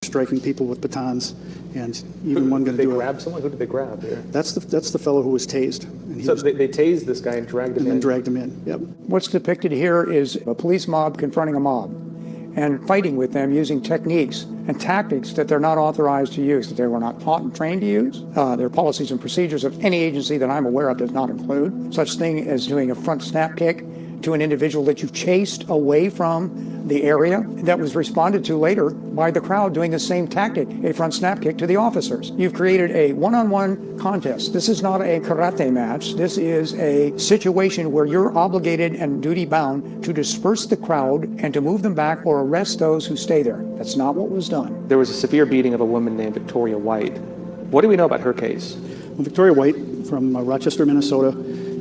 striking people with batons, and even one going to do it. Did they grab someone? Who did they grab here? That's the fellow who was tased. And So they tased this guy and dragged him in? And then dragged him in, yep. What's depicted here is a police mob confronting a mob and fighting with them using techniques and tactics that they're not authorized to use, that they were not taught and trained to use. Their policies and procedures of any agency that I'm aware of does not include such thing as doing a front snap kick to an individual that you've chased away from the area. That was responded to later by the crowd doing the same tactic, a front snap kick to the officers. You've created a one-on-one contest. This is not a karate match. This is a situation where you're obligated and duty-bound to disperse the crowd and to move them back or arrest those who stay there. That's not what was done. There was a severe beating of a woman named Victoria White. What do we know about her case? Well, Victoria White from Rochester, Minnesota,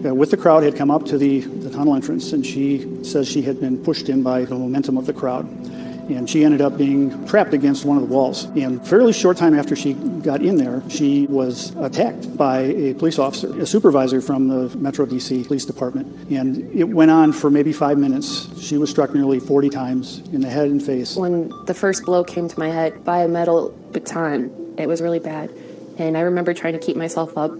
with the crowd had come up to the tunnel entrance, and she says she had been pushed in by the momentum of the crowd. And she ended up being trapped against one of the walls. And fairly short time after she got in there, she was attacked by a police officer, a supervisor from the Metro DC Police Department. And it went on for maybe 5 minutes. She was struck nearly 40 times in the head and face. When the first blow came to my head by a metal baton, it was really bad. And I remember trying to keep myself up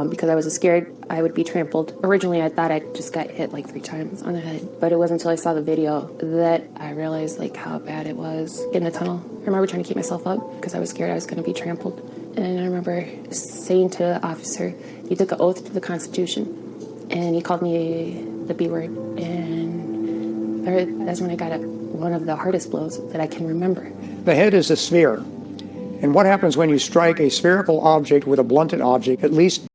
because I was scared I would be trampled. Originally, I thought I just got hit like 3 times on the head, but it wasn't until I saw the video that I realized like how bad it was in the tunnel. I remember trying to keep myself up because I was scared I was going to be trampled. And I remember saying to the officer, he took an oath to the Constitution, and he called me the B word. And that's when I got one of the hardest blows that I can remember. The head is a sphere. And what happens when you strike a spherical object with a blunted object, at least